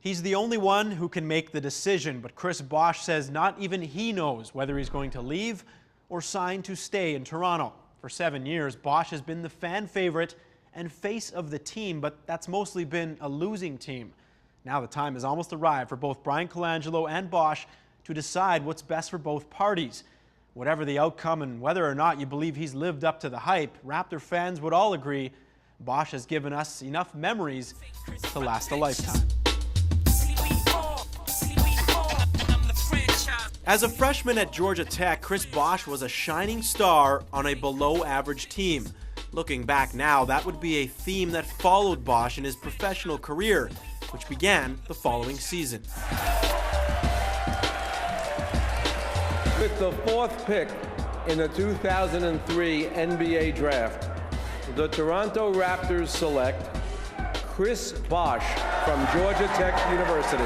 He's the only one who can make the decision, but Chris Bosh says not even he knows whether he's going to leave or sign to stay in Toronto. For 7 years, Bosh has been the fan favorite and face of the team, but that's mostly been a losing team. Now the time has almost arrived for both Brian Colangelo and Bosh to decide what's best for both parties. Whatever the outcome and whether or not you believe he's lived up to the hype, Raptor fans would all agree Bosh has given us enough memories to last a lifetime. As a freshman at Georgia Tech, Chris Bosh was a shining star on a below-average team. Looking back now, that would be a theme that followed Bosh in his professional career, which began the following season. With the 4th pick in the 2003 NBA Draft, the Toronto Raptors select Chris Bosh from Georgia Tech University.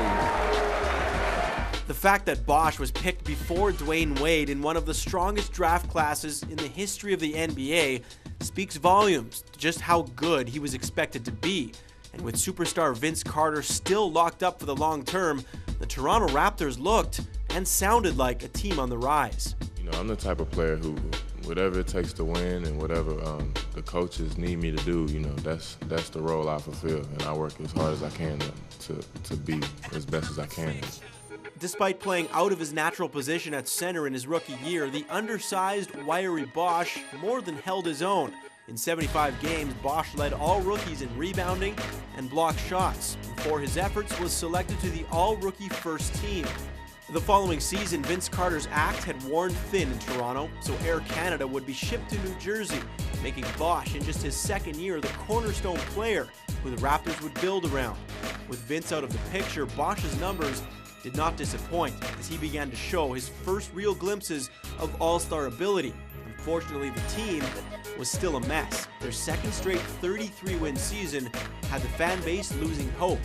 The fact that Bosh was picked before Dwayne Wade in one of the strongest draft classes in the history of the NBA speaks volumes to just how good he was expected to be. And with superstar Vince Carter still locked up for the long term, the Toronto Raptors looked and sounded like a team on the rise. You know, I'm the type of player who, whatever it takes to win and whatever the coaches need me to do, you know, that's the role I fulfill. And I work as hard as I can to be as best as I can. Despite playing out of his natural position at center in his rookie year, the undersized, wiry Bosh more than held his own. In 75 games, Bosh led all rookies in rebounding and blocked shots. And for his efforts, was selected to the all-rookie first team. The following season, Vince Carter's act had worn thin in Toronto, so Air Canada would be shipped to New Jersey, making Bosh, in just his second year, the cornerstone player who the Raptors would build around. With Vince out of the picture, Bosh's numbers did not disappoint as he began to show his first real glimpses of all-star ability. Unfortunately, the team was still a mess. Their second straight 33-win season had the fan base losing hope,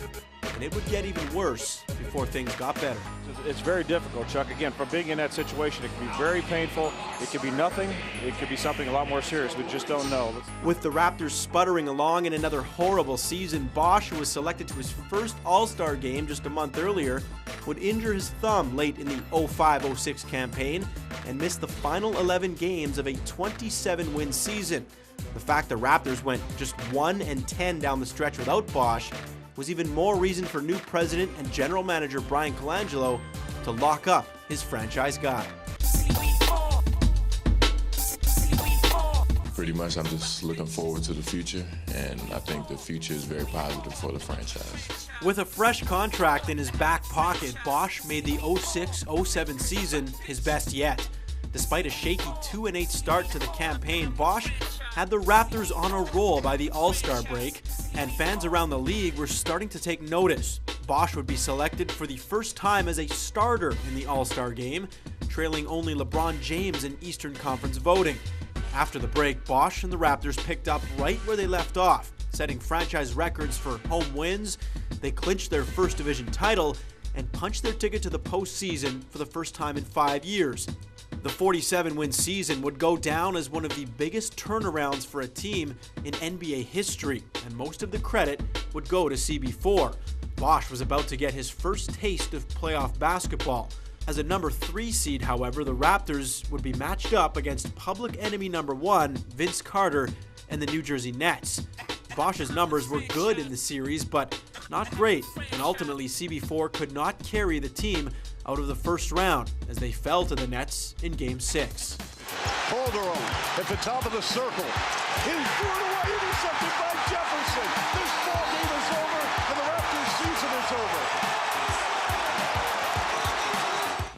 and it would get even worse before things got better. It's very difficult, Chuck. Again, from being in that situation, it can be very painful. It could be nothing. It could be something a lot more serious. We just don't know. With the Raptors sputtering along in another horrible season, Bosh, who was selected to his first All-Star game just a month earlier, would injure his thumb late in the 05-06 campaign and miss the final 11 games of a 27-win season. The fact the Raptors went just 1-10 down the stretch without Bosh was even more reason for new president and general manager Brian Colangelo to lock up his franchise guy. Pretty much I'm just looking forward to the future, and I think the future is very positive for the franchise. With a fresh contract in his back pocket, Bosh made the 06-07 season his best yet. Despite a shaky 2-8 start to the campaign, Bosh had the Raptors on a roll by the All-Star break, and fans around the league were starting to take notice. Bosh would be selected for the first time as a starter in the All-Star game, trailing only LeBron James in Eastern Conference voting. After the break, Bosh and the Raptors picked up right where they left off, setting franchise records for home wins. They clinched their first division title and punched their ticket to the postseason for the first time in 5 years. The 47-win season would go down as one of the biggest turnarounds for a team in NBA history, and most of the credit would go to CB4. Bosh was about to get his first taste of playoff basketball. As a number 3 seed, however, the Raptors would be matched up against public enemy number 1, Vince Carter, and the New Jersey Nets. Bosh's numbers were good in the series, but not great, and ultimately CB4 could not carry the team out of the first round as they fell to the Nets in Game 6. Calderon at the top of the circle. He's thrown away intercepted by Jefferson. This ball game is over, and the Raptors' season is over.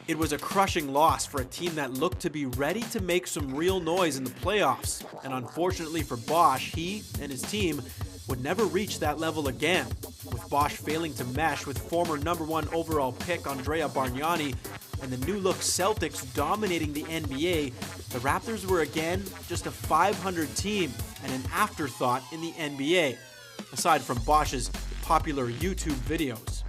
It was a crushing loss for a team that looked to be ready to make some real noise in the playoffs, and unfortunately for Bosh, he and his team would never reach that level again. With Bosh failing to mesh with former number 1 overall pick Andrea Bargnani and the new-look Celtics dominating the NBA, the Raptors were again just a .500 team and an afterthought in the NBA, aside from Bosh's popular YouTube videos.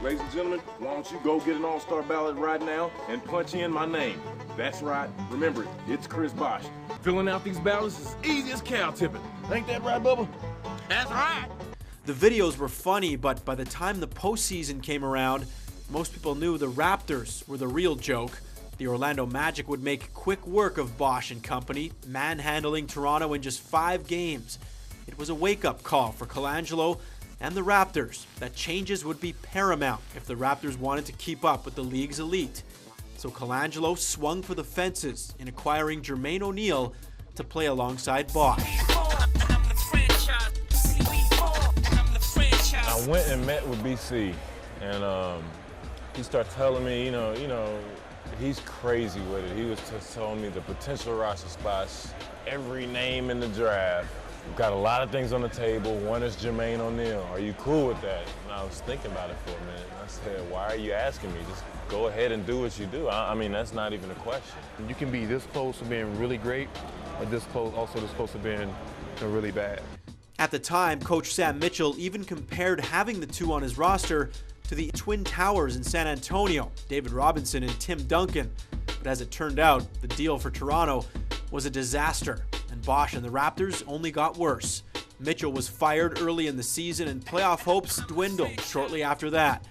Ladies and gentlemen, why don't you go get an all-star ballot right now and punch in my name. That's right. Remember it. It's Chris Bosh. Filling out these ballots is easy as cow tipping. Ain't that right, Bubba? That's right. The videos were funny, but by the time the postseason came around, most people knew the Raptors were the real joke. The Orlando Magic would make quick work of Bosh and company, manhandling Toronto in just 5 games. It was a wake-up call for Colangelo and the Raptors that changes would be paramount if the Raptors wanted to keep up with the league's elite. So Colangelo swung for the fences in acquiring Jermaine O'Neal to play alongside Bosh. I went and met with BC, and he started telling me, you know, he's crazy with it. He was just telling me the potential roster spots, every name in the draft. We've got a lot of things on the table. One is Jermaine O'Neal. Are you cool with that? And I was thinking about it for a minute. And I said, why are you asking me? Just go ahead and do what you do. I mean, that's not even a question. You can be this close to being really great, or this close to being really bad. At the time, Coach Sam Mitchell even compared having the two on his roster to the Twin Towers in San Antonio, David Robinson and Tim Duncan. But as it turned out, the deal for Toronto was a disaster, and Bosh and the Raptors only got worse. Mitchell was fired early in the season, and playoff hopes dwindled shortly after that.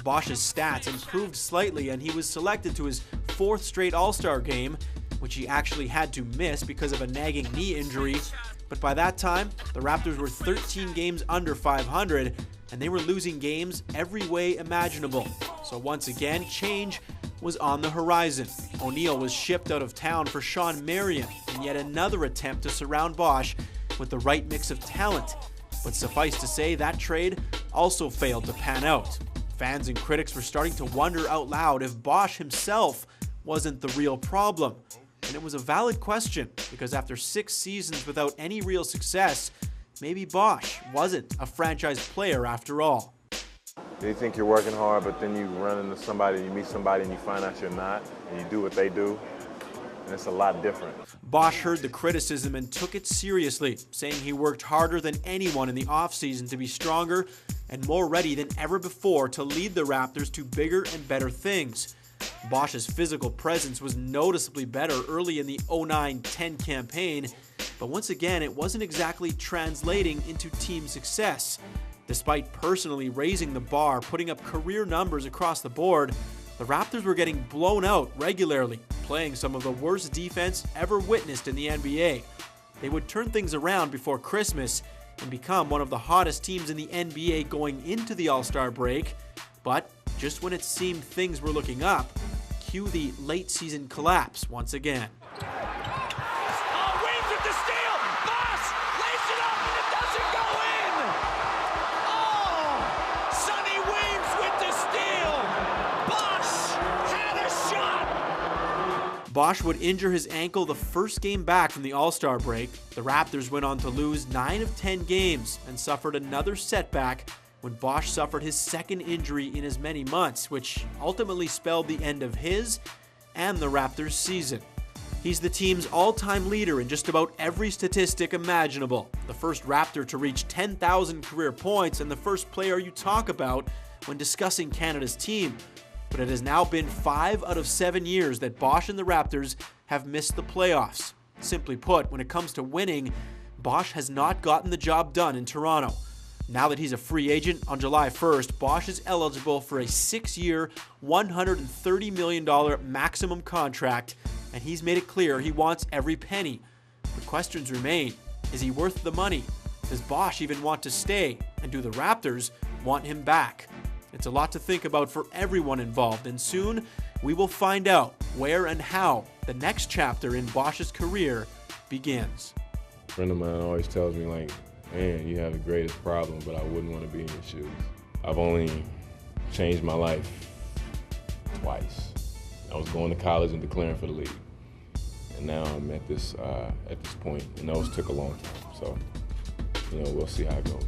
Bosh's stats improved slightly, and he was selected to his 4th straight All-Star game, which he actually had to miss because of a nagging knee injury. But by that time, the Raptors were 13 games under 500, and they were losing games every way imaginable. So once again, change was on the horizon. O'Neal was shipped out of town for Sean Marion in yet another attempt to surround Bosh with the right mix of talent. But suffice to say, that trade also failed to pan out. Fans and critics were starting to wonder out loud if Bosh himself wasn't the real problem. And it was a valid question, because after 6 seasons without any real success, maybe Bosh wasn't a franchise player after all. You think you're working hard, but then you run into somebody, you meet somebody, and you find out you're not, and you do what they do, and it's a lot different. Bosh heard the criticism and took it seriously, saying he worked harder than anyone in the offseason to be stronger and more ready than ever before to lead the Raptors to bigger and better things. Bosh's physical presence was noticeably better early in the 09-10 campaign, but once again, it wasn't exactly translating into team success. Despite personally raising the bar, putting up career numbers across the board, the Raptors were getting blown out regularly, playing some of the worst defense ever witnessed in the NBA. They would turn things around before Christmas and become one of the hottest teams in the NBA going into the All-Star break, but just when it seemed things were looking up, cue the late season collapse once again. Weems with the steal. Bosh lays it up and it doesn't go in. Oh, Sonny Weems with the steal. Bosh had a shot. Bosh would injure his ankle the first game back from the All-Star break. The Raptors went on to lose 9 of 10 games and suffered another setback when Bosh suffered his 2nd injury in as many months, which ultimately spelled the end of his and the Raptors' season. He's the team's all-time leader in just about every statistic imaginable, the first Raptor to reach 10,000 career points, and the first player you talk about when discussing Canada's team. But it has now been 5 out of 7 years that Bosh and the Raptors have missed the playoffs. Simply put, when it comes to winning, Bosh has not gotten the job done in Toronto. Now that he's a free agent on July 1st, Bosh is eligible for a 6-year, $130 million maximum contract, and he's made it clear he wants every penny. The questions remain. Is he worth the money? Does Bosh even want to stay? And do the Raptors want him back? It's a lot to think about for everyone involved, and soon we will find out where and how the next chapter in Bosh's career begins. A friend of mine always tells me, like, man, you have the greatest problem, but I wouldn't want to be in your shoes. I've only changed my life twice. I was going to college and declaring for the league. And now I'm at this point, and those took a long time. So, we'll see how it goes.